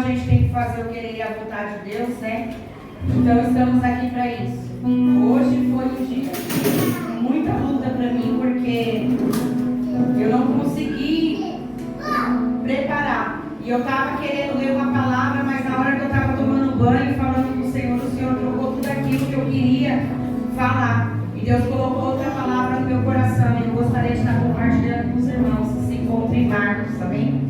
gente tem que fazer o querer e a vontade de Deus, né? Então estamos aqui para isso. Hoje foi um dia de muita luta para mim, porque eu não consegui preparar. E eu estava querendo ler uma palavra, mas na hora que eu estava tomando banho, falando com o Senhor trocou tudo aquilo que eu queria falar. E Deus colocou outra palavra no meu coração. E eu gostaria de estar compartilhando com os irmãos que se encontram em Marcos, tá bem?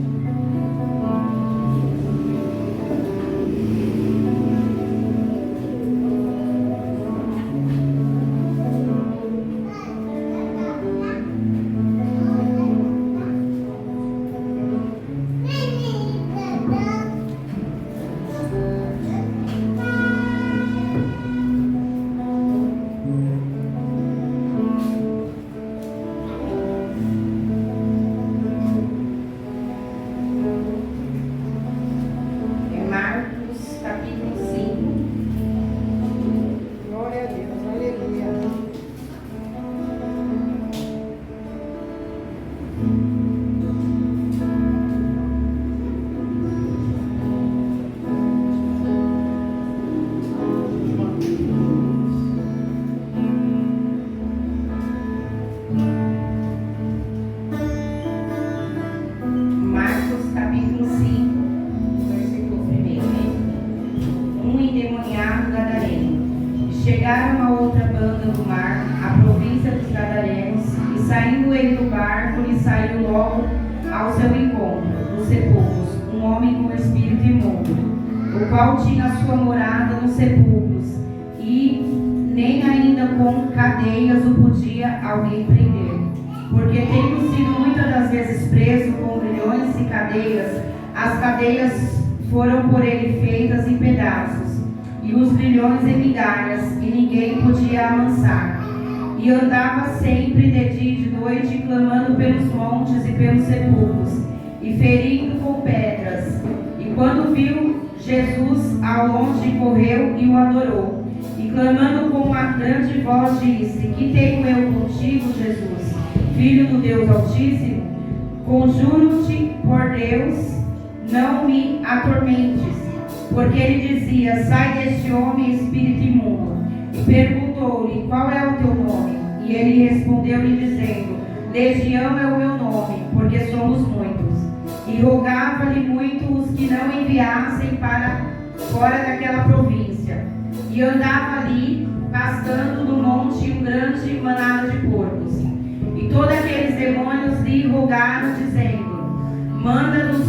Chegaram a outra banda do mar, a província dos Gadarenos, e saindo ele do barco, lhe saiu logo ao seu encontro, dos sepulcros, um homem com espírito imundo, o qual tinha sua morada nos sepulcros, e nem ainda com cadeias o podia alguém prender. Porque tendo sido muitas das vezes preso com grilhões e cadeias, as cadeias foram por ele feitas em pedaços, e os grilhões em migalhas, e ninguém podia amansar. E andava sempre de dia e de noite, clamando pelos montes e pelos sepulcros, e ferindo com pedras. E quando viu Jesus ao longe, correu e o adorou. E clamando com uma grande voz, disse: Que tenho eu contigo, Jesus, Filho do Deus Altíssimo? Conjuro-te por Deus, não me atormentes. Porque ele dizia: Sai deste homem, espírito imundo. E perguntou-lhe: Qual é o teu nome? E ele respondeu-lhe dizendo: Legião é o meu nome, porque somos muitos. E rogava-lhe muito os que não enviassem para fora daquela província. E andava ali, pastando no monte um grande manada de porcos. E todos aqueles demônios lhe rogaram, dizendo: Manda-nos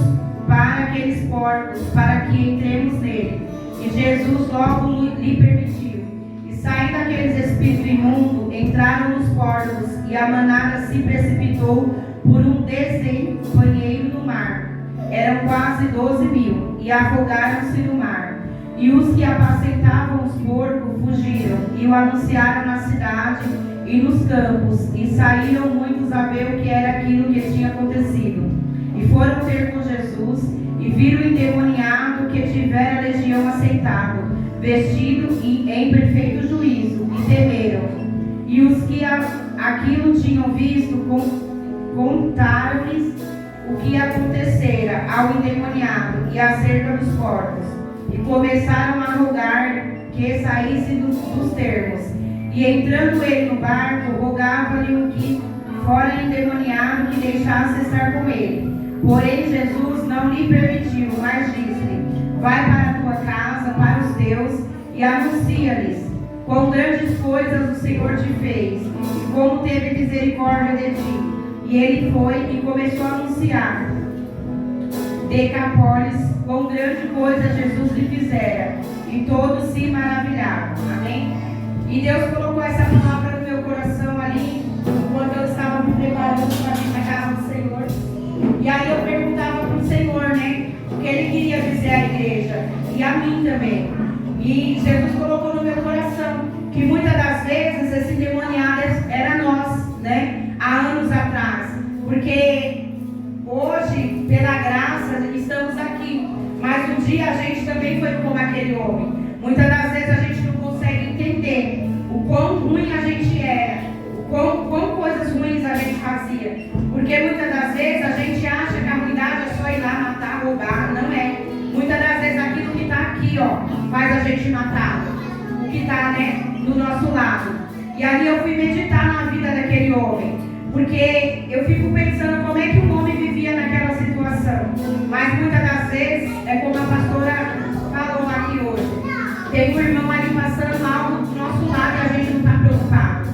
para aqueles porcos, para que entremos nele. E Jesus logo lhe permitiu. E saindo aqueles espíritos imundos, entraram nos porcos, e a manada se precipitou por um despenhadeiro do mar. Eram quase 12.000, e afogaram-se no mar. E os que apacentavam os porcos fugiram, e o anunciaram na cidade e nos campos, e saíram muitos a ver o que era aquilo que tinha acontecido. E foram ter com Jesus, e viram o endemoniado que tivera a legião aceitado, vestido em perfeito juízo, e temeram. E os que aquilo tinham visto, contaram-lhes o que acontecera ao endemoniado e acerca dos porcos. E começaram a rogar que saísse dos termos. E entrando ele no barco, rogava-lhe o que fora endemoniado que deixasse estar com ele. Porém Jesus não lhe permitiu, mas disse-lhe: Vai para a tua casa, para os teus, e anuncia-lhes quão grandes coisas o Senhor te fez, e como teve misericórdia de ti. E ele foi e começou a anunciar Decápolis quão grande coisa Jesus lhe fizera, e todos se maravilharam. Amém? E Deus colocou essa palavra no meu coração ali, quando eu estava me preparando para vir na casa do Senhor. E aí eu perguntava para o Senhor, né, o que Ele queria dizer à igreja, e a mim também. E Jesus colocou no meu coração que muitas das vezes esse endemoniado era nós, né, há anos atrás. Porque hoje, pela graça, estamos aqui. Mas um dia a gente também foi como aquele homem. Muitas das vezes a gente não consegue entender o quão ruim a gente era, quão coisas ruins a gente fazia. Porque muitas das vezes a gente acha que a ruindade é só ir lá matar, roubar. Não é. Muitas das vezes E ali eu fui meditar na vida daquele homem, porque eu fico pensando como é que um homem vivia naquela situação. Mas muitas das vezes, é como a pastora falou aqui hoje, tem um irmão ali passando mal do nosso lado e a gente não está preocupado.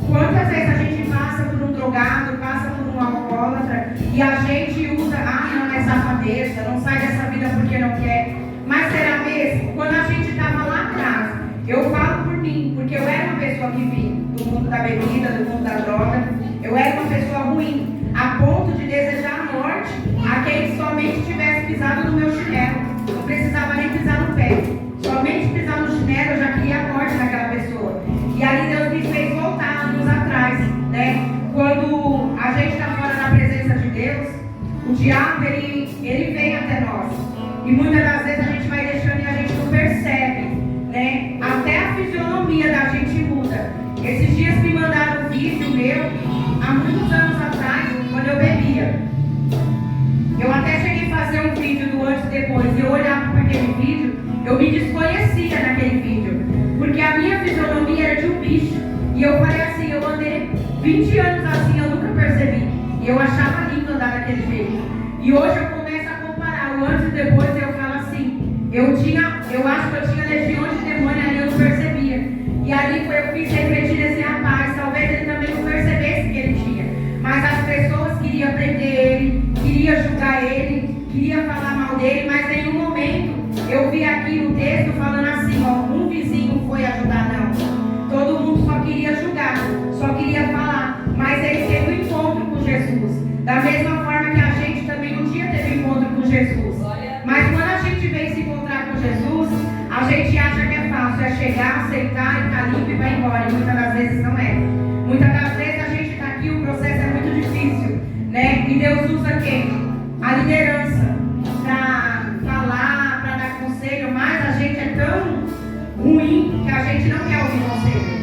Quantas vezes a gente passa por um drogado, passa por um alcoólatra e a gente usa, não é safadeza, não sai dessa vida porque não quer. Mas será mesmo? Quando a gente estava lá atrás, eu falo por mim, porque eu era uma pessoa que vim do mundo da bebida, do mundo da droga, eu era uma pessoa ruim, a ponto de desejar a morte a quem somente tivesse pisado no meu chinelo. Não precisava nem pisar no pé, somente pisar no chinelo eu já queria a morte daquela pessoa. E ali Deus me fez voltar anos atrás, né? Quando a gente está fora da presença de Deus, o diabo ele vem até nós. E muitas das vezes a gente vai deixando e a gente não percebe, né? Até a fisionomia da gente muda. Esses dias me mandaram um vídeo meu, há muitos anos atrás, quando eu bebia. Eu até cheguei a fazer um vídeo do antes e depois. E eu olhava para aquele vídeo, eu me desconhecia naquele vídeo. Porque a minha fisionomia era de um bicho. E eu falei assim, eu andei 20 anos assim, eu nunca percebi. E eu achava lindo andar daquele jeito. E hoje eu começo a comparar o antes e depois e eu falo assim, eu acho que eu tinha legião de demônio ali, eu não percebia. E ali foi eu que fiz refletir nesse rapaz, talvez ele também não percebesse que ele tinha. Mas as pessoas queriam prender ele, queriam julgar ele, queriam falar mal dele, mas em nenhum momento eu vi aqui no texto falando assim, um vizinho foi ajudar, não. Todo mundo só queria julgar, só queria falar, mas ele teve um encontro com Jesus. Da mesma forma que a gente também um dia teve um encontro com Jesus. Mas quando a gente vem se encontrar com Jesus, a gente acha que é fácil, é chegar, aceitar e ficar limpo e vai embora. E muitas das vezes não é. Muitas das vezes a gente está aqui, o processo é muito difícil, né? E Deus usa quem? A liderança para falar, para dar conselho, mas a gente é tão ruim que a gente não quer ouvir conselho.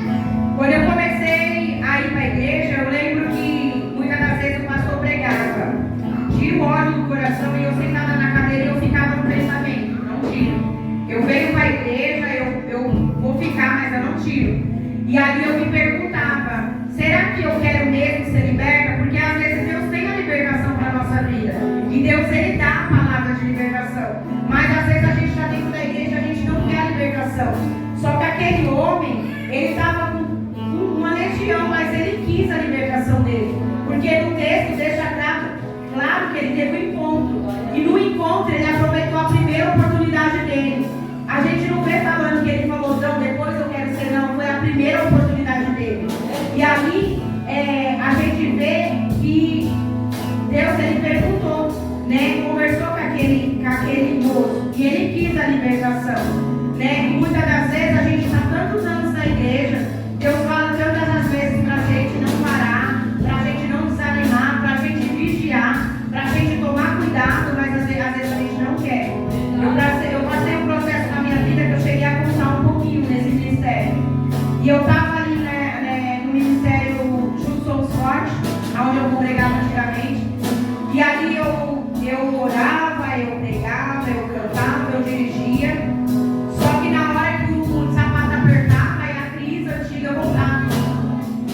Quando eu comecei a ir para a igreja, eu lembro que muitas das vezes o pastor pregava, tira o ódio do coração e eu sentada na cadeira e eu ficava no pensamento, não tiro. Eu venho para a igreja, eu vou ficar, mas eu não tiro. E ali eu me perguntava, será que eu quero mesmo ser liberta? Porque às vezes Deus tem a libertação para a nossa vida. E Deus, Ele dá a palavra de libertação. Mas às vezes a gente está dentro da igreja e a gente não quer a libertação. Só que aquele homem, ele estava com uma legião, mas ele quis a libertação dele. Porque no texto deixa claro que ele teve um encontro. E no encontro ele aproveitou a primeira oportunidade dele. A gente não vê falando que ele falou, não, depois eu quero ser, não. Foi a primeira oportunidade dele. E ali a gente vê que Deus, ele perguntou, né? Conversou com aquele moço. E ele quis a libertação, né? E muitas das vezes a gente está tantos anos na igreja, Deus fala tantas as vezes para a gente não parar, para a gente não desanimar, para a gente vigiar, para a gente tomar cuidado, mas às vezes a gente não quer. Eu passei um processo na minha vida que eu cheguei a contar um pouquinho nesse ministério. E eu estava ali no ministério Juntos Somos Fortes, onde eu congregava antigamente. E ali eu orava, eu pregava, eu cantava, eu dirigia. Só que na hora que o sapato apertava, aí a crise antiga voltava.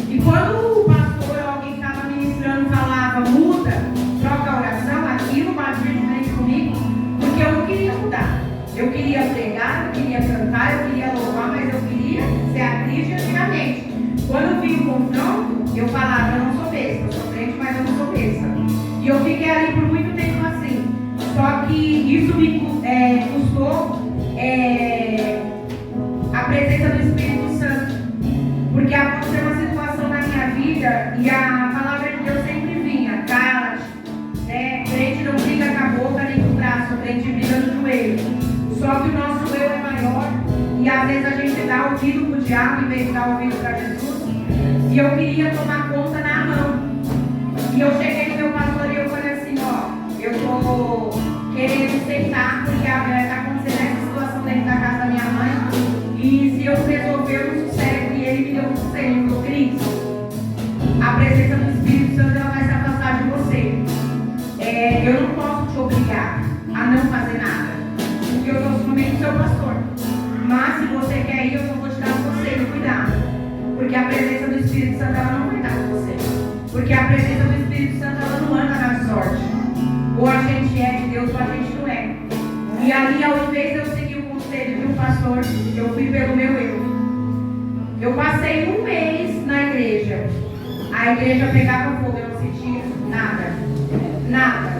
E quando o pastor ou alguém que estava ministrando falava, muda, troca a oração, aquilo batia de frente comigo, porque eu não queria mudar. Eu queria pregar, eu queria cantar, eu queria louvar, mas eu queria ser a crise antigamente. Quando eu vi o confronto, eu falava, eu não sou besta, eu sou crente, mas eu não sou besta. E eu fiquei ali por muito tempo assim. Só que isso me custou a presença do Espírito Santo. Porque aconteceu uma situação na minha vida e a palavra de Deus sempre vinha, cala-te, né? Crente não briga com a boca nem com o braço, crente briga no joelho. Só que o nosso eu é maior e às vezes a gente dá ouvido para o diabo em vez de dar ouvido para Jesus. E eu queria tomar conta na mão. E eu cheguei no meu pastor e eu falei assim, eu estou querendo sentar porque está acontecendo essa situação dentro da casa da minha mãe. E se eu resolver o sossego, e ele me deu um sossego, ele falou, Cris, a presença do Espírito Santo ela vai se afastar de você. Eu não posso te obrigar a não fazer nada, porque eu sou somente seu pastor. Mas se você quer ir, eu só vou te dar um conselho, cuidado. Porque Porque a presença do Espírito Santo ela não vai estar com você. Porque a presença do Espírito Santo ela não anda na sorte. Ou a gente é de Deus ou a gente não é. E ali, ao invés de eu seguir o conselho de um pastor, eu fui pelo meu eu. Eu passei um mês na igreja. A igreja pegava fogo, eu não sentia nada. Nada.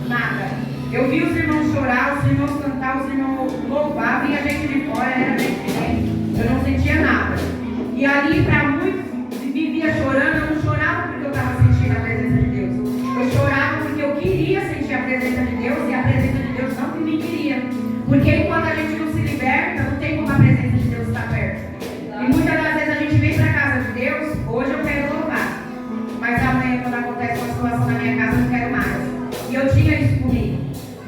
Nada. Eu vi os irmãos chorar, os irmãos cantar, os irmãos louvar, vinha gente de fora, era diferente. Eu não sentia nada. E ali, para muitos, me via chorando, eu não chorava porque eu estava sentindo a presença de Deus. Eu chorava porque eu queria sentir a presença de Deus e a presença de Deus não me queria. Porque enquanto a gente não se liberta, não tem como a presença de Deus estar perto. E muitas das vezes a gente vem para a casa de Deus, hoje eu quero louvar. Mas amanhã, quando acontece uma situação na minha casa, eu não quero mais. E eu tinha isso comigo.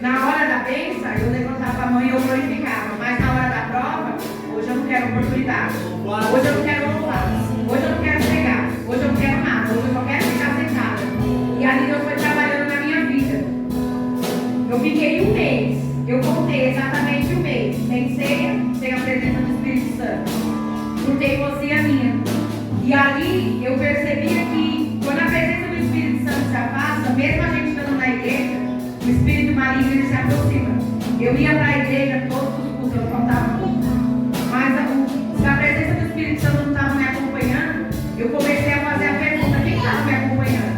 Na hora da bênção, eu levantava a mão e eu glorificava. Mas na hora da prova, hoje eu não quero oportunidade. Hoje eu não quero louvar. Hoje eu não quero pregar. Hoje eu não quero nada. Hoje eu só quero ficar sentada. E ali Deus foi trabalhando na minha vida. Eu fiquei um mês. Eu contei exatamente um mês. Sem ceia, sem a presença do Espírito Santo. Por teimosia minha. E ali eu percebia que quando a presença do Espírito Santo se afasta, mesmo a gente estando na igreja, o espírito maligno ele se aproxima. Eu ia para a igreja todos os cultos, eu faltava muito. Mas se a presença do Espírito Santo não estava me acompanhando, eu comecei a fazer a pergunta: quem estava me acompanhando?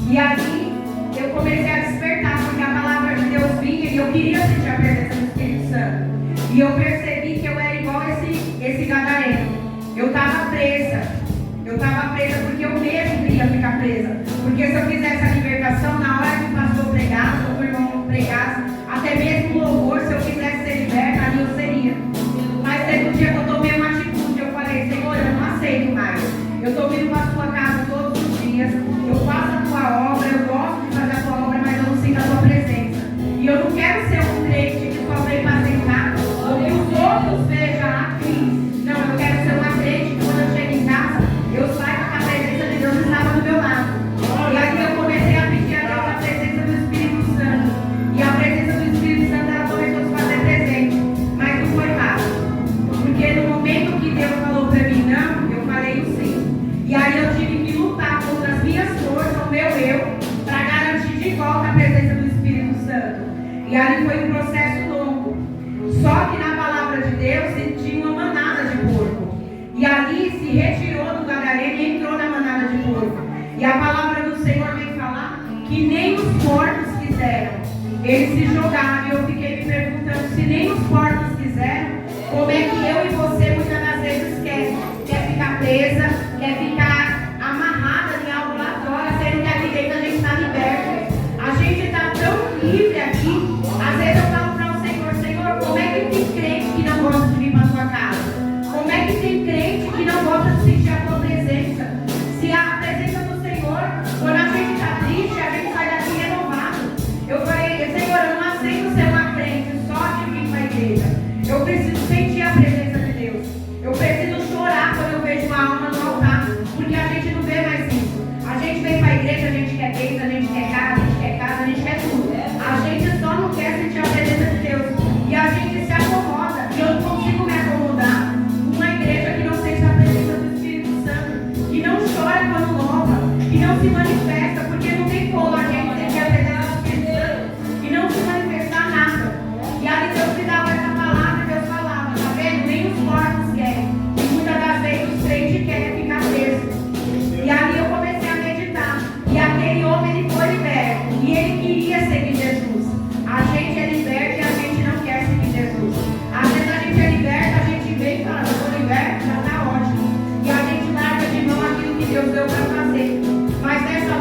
E ali eu comecei a despertar, porque a palavra de Deus vinha e eu queria sentir a presença do Espírito Santo. E eu percebi que eu era igual esse gadareno. Eu estava presa. Eu estava presa porque eu mesmo queria ficar presa. Porque se eu fizesse a libertação, na hora que o pastor pregasse, ou o irmão pregasse, até mesmo o louvor, se eu quisesse ser liberta, ali eu seria. Mas teve um dia que eu tomei uma atitude, eu falei: Senhor, eu não aceito mais. Eu estou vindo para a tua casa todos os dias, eu faço a tua obra, eu gosto de fazer a tua obra, mas eu não sinto a tua presença. E eu não quero ser um crente que só vem para sentar, ou que os outros vejam aqui. Não, eu quero ser uma crente que quando eu chego em casa, eu saio com a presença de Deus estava do meu lado. E aí eu comecei a pedir a Deus a presença do Espírito Santo. E a presença do Espírito Santo ela começou a se fazer presente. Mas não foi fácil. Porque no momento que Deus falou para mim não, eu falei o sim. E aí eu tive que lutar contra as minhas forças, o meu eu, para garantir de volta a presença do Espírito Santo. E ali foi um processo longo. Só que na palavra de Deus tinha uma manada de porco. E ali se retirou do gadareno e entrou na manada de porco. E a palavra do Senhor vem falar que nem os porcos quiseram. Eles se jogaram. E eu fiquei me perguntando: se nem os porcos quiseram, como é que eu e você muitas das vezes quer ficar presa, quer ficar amarrada em algo lá fora, sendo que aqui dentro a gente está liberto. A gente está tão livre aqui. Às vezes eu falo para o Senhor: Senhor, como é que tem crente que não gosta de vir para a tua casa? Como é que tem crente que não gosta de sentir a tua presença? Se a presença do Senhor, quando a gente está triste, a gente sai daqui renovado. Eu falei: Senhor, eu não aceito ser uma crente só de vir para a igreja. Eu preciso sentir a presença de Deus. Eu preciso chorar quando eu vejo uma alma no altar, porque a gente não vê mais isso. A gente vem para a igreja, a gente quer bênção, a gente quer casa, a gente quer casa, a gente quer tudo. A gente só não quer sentir a presença de Deus. E a gente se acomoda. E eu não consigo me acomodar numa igreja que não sente a presença do Espírito Santo, que não chora quando louva, que não se manifesta, porque não tem como a gente sentir a presença do Espírito Santo e não se manifestar nada. E ali Deus me dava essa palavra e Deus falava: tá vendo? Nem os porcos querem. E muitas das vezes os crentes querem ficar presos. E ali eu comecei a meditar. E aquele homem ele foi liberto. E ele queria seguir Jesus. A gente é liberto e a gente não quer seguir Jesus. Às vezes a gente é liberto, a gente vem e fala: eu sou liberto, já está ótimo. E a gente larga de mão aquilo que Deus deu para fazer. Mas nessa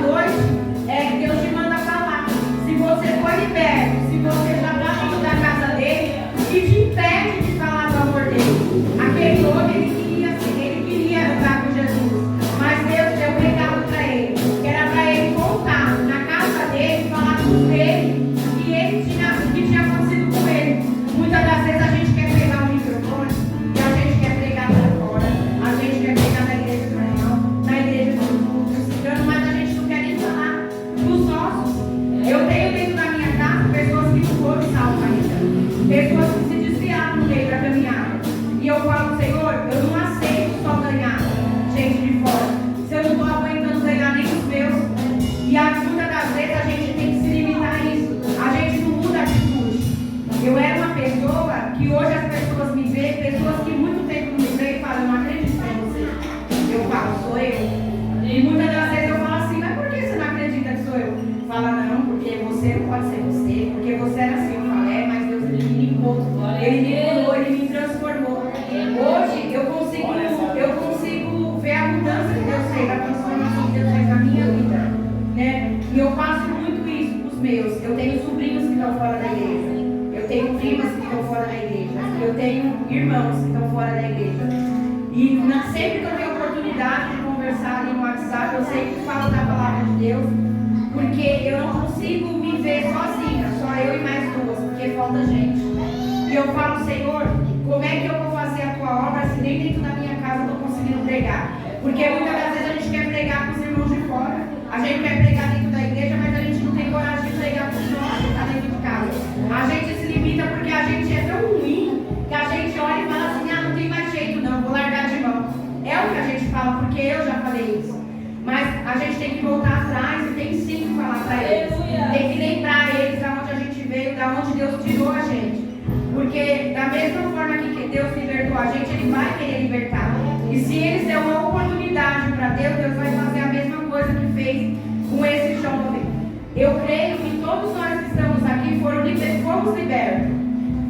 E muitas das vezes eu falo assim, mas por que você não acredita que sou eu? Fala, não, porque você não pode ser você, porque você era assim. Eu falo, mas Deus ele me limpou, ele me curou, ele me transformou. Hoje eu consigo ver a mudança que Deus fez, a transformação que Deus fez na minha vida, né? E eu faço muito isso com os meus. Eu tenho sobrinhos que estão fora da igreja, eu tenho primas que estão fora da igreja, eu tenho irmãos que estão fora da igreja. E sempre que eu tenho oportunidade de conversar ali no WhatsApp, eu sempre falo da palavra de Deus, porque eu não consigo me ver sozinha, só eu e mais duas, porque falta gente. E eu falo, Senhor, como é que eu vou fazer a tua obra se nem dentro da minha casa eu estou conseguindo pregar? Porque muitas das vezes a gente quer pregar para os irmãos de fora, a gente quer pregar dentro da igreja, mas a gente não tem coragem de pregar para os irmãos que estão dentro de casa. A gente se limita porque a gente é tão ruim que a gente olha e fala assim, não tem mais jeito não, vou largar de mão. É o que a gente fala, porque eu já falei isso. Mas a gente tem que voltar atrás e tem sim que falar para eles. Tem que lembrar eles de onde a gente veio, de onde Deus tirou a gente. Porque da mesma forma que Deus libertou a gente, Ele vai querer libertar. E se eles dão uma oportunidade para Deus, Deus vai fazer a mesma coisa que fez com esse jovem. Eu creio que todos nós que estamos aqui fomos libertos.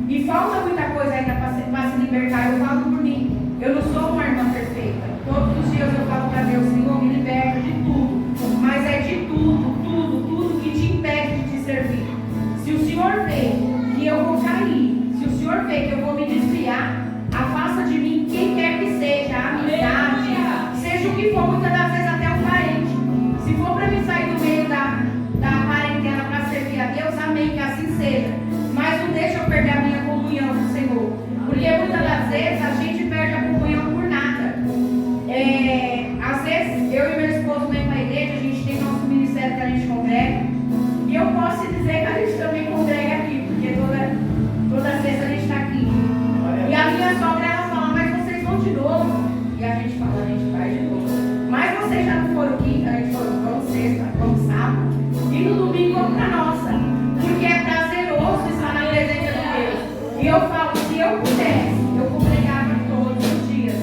E falta muita coisa ainda para se libertar. Eu falo por mim. Eu não sou uma irmã perfeita. Todos os dias eu falo para Deus, Senhor, me liberta de tudo. Mas é de tudo que te impede de te servir. Se o Senhor vê que eu vou cair, se o Senhor vê que eu vou me desviar, afasta de mim quem quer que seja, amizade, seja o que for, muitas das vezes até um parente. Se for para mim sair do meio da parentela para servir a Deus, amém, que assim seja. Mas não deixa eu perder a minha comunhão com o Senhor. Porque muitas das vezes a gente perde a comunhão por nada. Às vezes eu e meu esposo vêm para a igreja, a gente tem nosso ministério que a gente congrega. E eu posso dizer que a gente também congrega aqui, porque toda sexta a gente está aqui. E a minha sogra ela fala, mas vocês vão de novo. E a gente fala, a gente vai de novo. Mas vocês já não foram quinta, a gente falou, vamos sexta, vamos sábado. E no domingo vamos para nossa. Porque é prazeroso estar na presença de Deus. E eu falo, se eu pudesse, eu congregava todos os dias.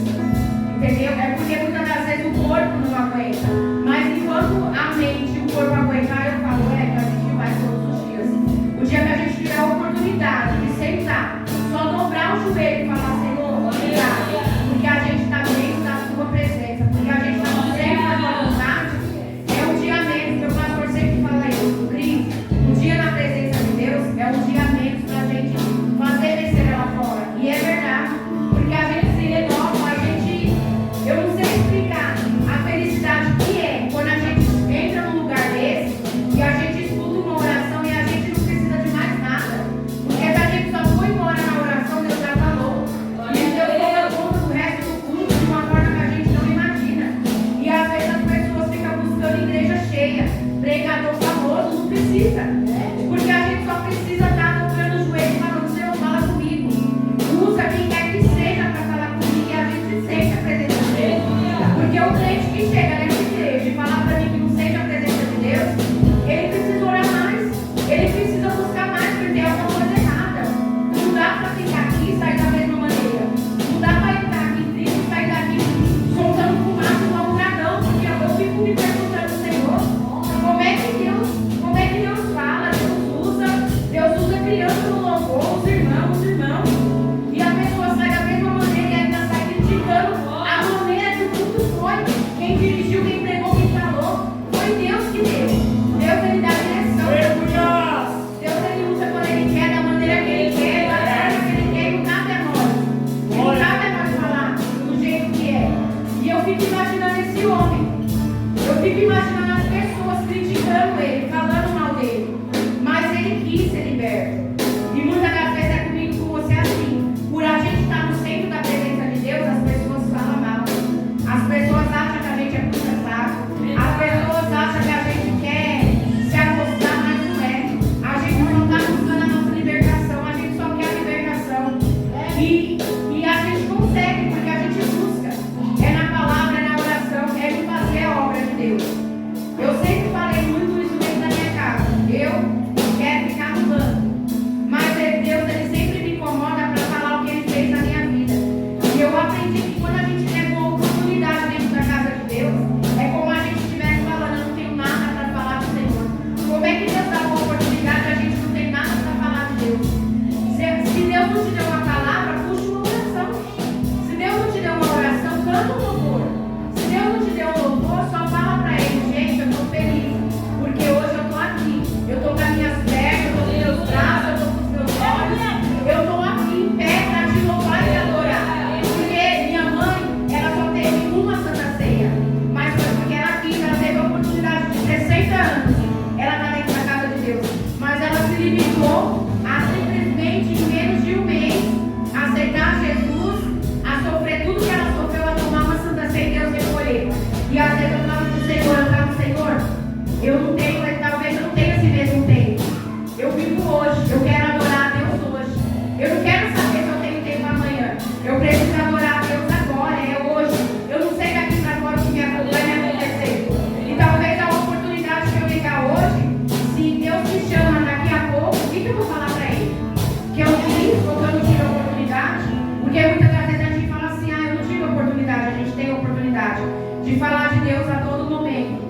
Entendeu? É porque muitas das vezes o corpo não aguenta. Mas enquanto a mente e o corpo aguentar, eu falo, que a gente vai todos os dias. O dia que a gente tiver a oportunidade de sentar, só dobrar o joelho e falar, Senhor, obrigado. Porque a gente está dentro da sua presença. Porque a gente está no centro da sua vontade. É um dia menos. Meu pastor sempre fala isso. Cris, um dia na presença de Deus é um dia menos para a gente fazer besteira lá fora. E é verdade. Porque a gente se renova, a gente. Eu não sei explicar a felicidade que é quando a gente entra num lugar desse e a gente escuta uma oração e a gente não precisa de mais nada. Porque se a gente só foi embora na oração, Deus já falou. E Deus toma conta do resto do culto de uma forma que a gente não imagina. E às vezes as pessoas ficam buscando igreja cheia, pregador famoso, não precisa. Porque a gente só precisa estar dobrando o joelho e falando, Senhor, fala comigo. Usa quem quer que seja para falar comigo e a gente sente a presença de Deus. Porque o crente que chega nessa igreja e fala para mim que não sente a presença de Deus, ele precisa orar mais, ele precisa buscar mais, porque tem alguma coisa errada. Não dá para ficar aqui e sair da mesma maneira. Não dá para entrar aqui triste e sair daqui soltando fumaça igual um dragão, porque eu fico me perguntando, Senhor, como é que Deus fala, Deus usa criança no louvor, os irmãos, e a pessoa sai da mesma maneira e ainda sai criticando a maneira que o culto foi. Quem dirigiu, quem pregou, quem falou, foi Deus que deu. Deus ele dá a direção. Deus ele usa quando ele quer, da maneira que ele quer, da forma que ele quer, e não cabe a nós. Não cabe a nós falar do jeito que é. E eu fico imaginando esse homem. Eu fico imaginando as pessoas criticando ele, falando mal dele. Mas ele quis ser liberto. E muitas das vezes é comigo, com você assim. Por a gente estar no centro da presença de Deus, as pessoas falam mal. As pessoas acham que a gente é puxa saco. As pessoas acham que a gente quer se acostar, mas não é. A gente não está buscando a nossa libertação, a gente só quer a libertação. E a gente consegue, porque a gente busca. É na palavra, é na oração, é de fazer a obra de Deus. Eu sempre falei muito isso dentro da minha casa. Eu E às vezes eu falo pro Senhor, eu não tenho, talvez eu não tenha esse mesmo tempo. Eu vivo hoje, eu quero adorar a Deus hoje. Eu não quero saber se eu tenho tempo amanhã. Eu preciso adorar a Deus agora, é hoje. Eu não sei daqui para agora o que vai me acontecer. E talvez a oportunidade que eu pegar hoje, se Deus me chama daqui a pouco, o que eu vou falar para Ele? Que eu fiz ou que eu não tive a oportunidade? Porque muitas das vezes a gente fala assim, eu não tive a oportunidade. A gente tem a oportunidade de falar de Deus a todo momento.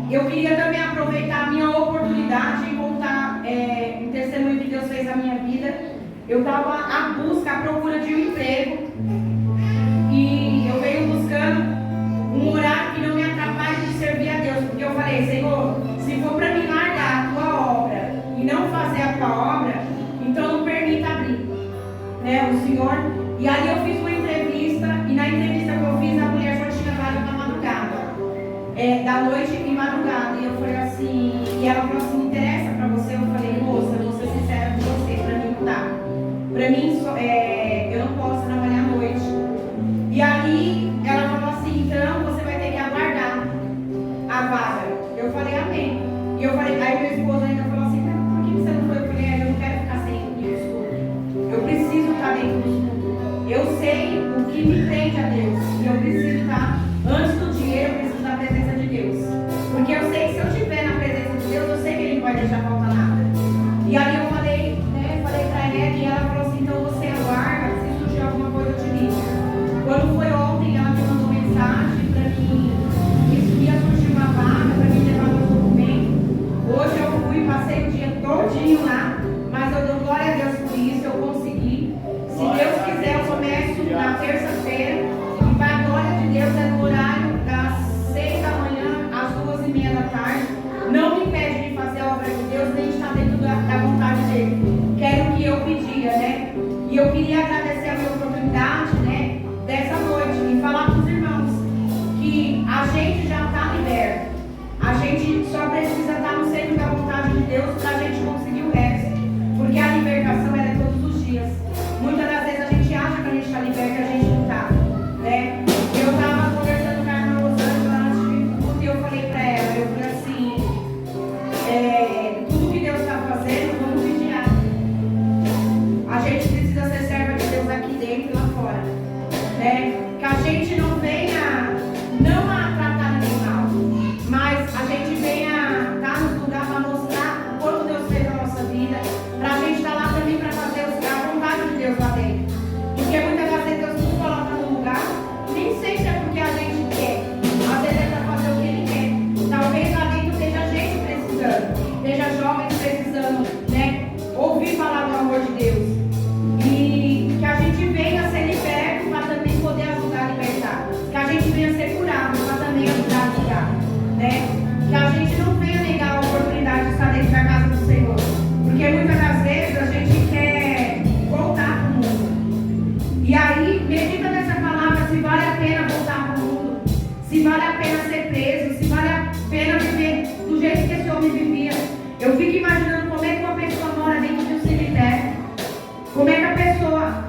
Eu queria também aproveitar a minha oportunidade e contar um testemunho que Deus fez na minha vida. Eu estava à busca, à procura de um emprego, e eu venho buscando um horário que não me atrapalhe de servir a Deus, porque eu falei, Senhor, se for para me largar a tua obra e não fazer a tua obra, então não permita abrir, né, o Senhor. E aí eu fiz uma entrevista, e na entrevista que eu fiz, a mulher já tinha vaga na madrugada, da noite e madrugada. E eu falei assim, e ela falou assim, interessa pra você? Eu falei, moça, eu vou ser sincera com você, pra mim não dá. Pra mim, eu não posso trabalhar à noite. E aí, ela falou assim, então você vai ter que aguardar a vaga. Eu falei, amém. E eu falei, aí meu esposo ainda falou assim, por que você não foi? Eu falei, eu não quero ficar sem o estudo. Eu preciso estar dentro do estudo. Eu sei o que me prende a Deus. E eu preciso estar, antes do dinheiro, eu preciso da presença de Deus. Porque eu sei que se eu estiver na presença de Deus, eu sei que Ele não vai deixar faltar nada. E aí eu falei, falei pra ela, e ela falou assim, então você aguarda, se surgir alguma coisa eu te ligo. Quando foi ontem, ela me mandou mensagem pra mim, isso ia surgir uma vaga pra mim levar meu documento. Hoje eu fui, passei o dia todinho lá, mas eu dou glória a Deus por isso, eu consegui. Se Deus quiser, eu começo na terça-feira, e para a glória de Deus é no horário das 6 da manhã às 2h30 da tarde. Não me impede de fazer a obra de Deus, nem de estar dentro da vontade dele. Que era o que eu pedia, né? E eu queria agradecer a minha oportunidade, né, dessa noite, e falar para os irmãos que a gente já está liberto. A gente só precisa estar no centro da vontade de Deus para a gente conseguir o resto. Porque a libertação ela é todos os dias. Muitas das vezes a gente acha que a gente está liberto e a gente não está, né? Eu estava conversando com a irmã Rosângela antes de vir pro culto, e eu falei para ela, eu falei assim, tudo que Deus está fazendo, vamos vigiar. A gente precisa ser serva de Deus aqui dentro e lá fora, né? Que a gente não venha, não a tratar ninguém mal, mas a gente venha estar nos lugares para mostrar o quanto Deus fez na nossa vida, para a gente estar lá também para fazer a vontade de Deus lá dentro. Porque muitas das vezes Deus nos coloca no lugar, nem sempre é porque a gente quer, às vezes é para fazer o que Ele quer. Talvez lá dentro esteja gente precisando, esteja jovens precisando, né, ouvir falar do amor de Deus. E que a gente venha ser liberto para também poder ajudar a libertar. Que a gente venha ser curado para também ajudar a curar, né? Que a gente não venha negar a oportunidade de estar dentro da casa do Senhor. Porque muitas das vezes a gente quer voltar para o mundo. E aí, medita nessa palavra, se vale a pena voltar para o mundo, se vale a pena ser preso, se vale a pena viver do jeito que esse homem vivia. Eu fico imaginando como é que uma pessoa mora dentro de um cemitério. Como é que a pessoa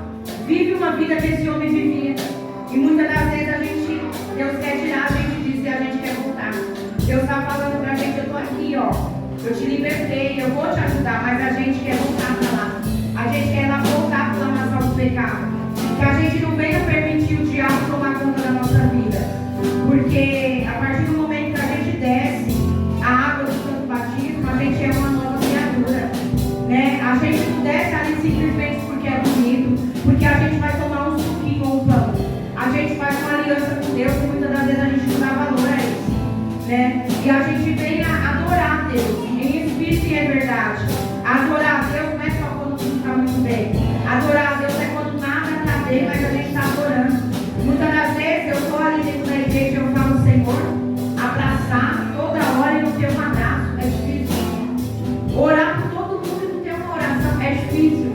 vive uma vida que esse homem vivia. E muitas das vezes Deus quer tirar a gente disso e a gente quer voltar. Deus está falando para a gente, eu estou aqui, ó. Eu te libertei, eu vou te ajudar, mas a gente quer voltar para lá. A gente quer lá voltar para o lamaçal do pecado. Que a gente não venha permitir o diabo tomar conta da nossa vida. Porque a partir do momento que a gente desce a água do santo batismo, a gente é uma nova criatura, né? A gente não desce ali simplesmente porque é bonito, porque a gente vai tomar um suquinho ou um pão. A gente faz uma aliança com Deus e muitas das vezes a gente não dá valor a isso, né? E a gente vem a adorar a Deus em espírito e em verdade. Adorar a Deus não é só quando tudo está muito bem. Adorar a Deus é quando nada está bem, mas a gente está adorando. Muitas das vezes eu estou ali dentro da igreja e eu falo, Senhor, abraçar toda hora e não ter um abraço é difícil. Orar por todo mundo e não ter uma oração é difícil.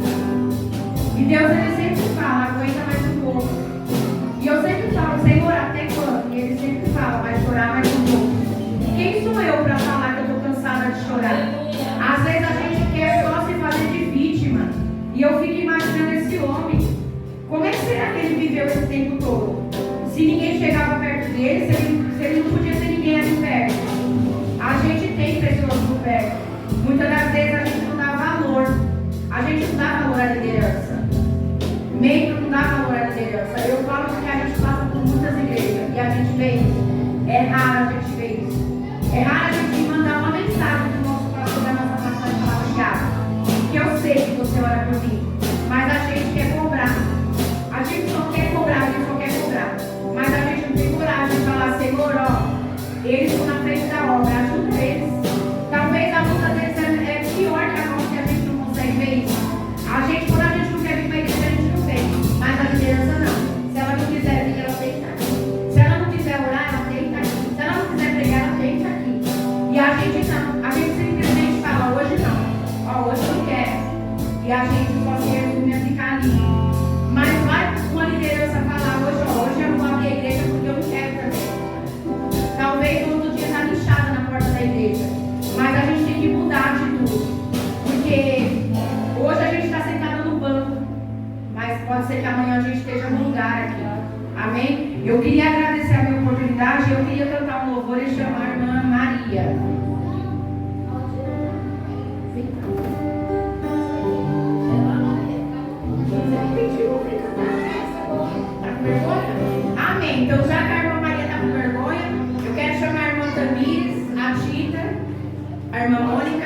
E Deus ele sempre fala, aguenta mais um pouco. E eu sempre falo, Senhor, até quando? E ele sempre fala, vai chorar mais um pouco. Quem sou eu para falar que eu estou cansada de chorar? Às vezes a gente quer só se fazer de vítima. E eu fico imaginando esse homem. Como é que será que ele viveu esse tempo todo? Amém? Eu queria agradecer a minha oportunidade. Eu queria cantar um louvor e chamar a irmã Maria. Amém. Então, já que a irmã Maria está com vergonha, eu quero chamar a irmã Tamires, a Tita, a irmã Mônica.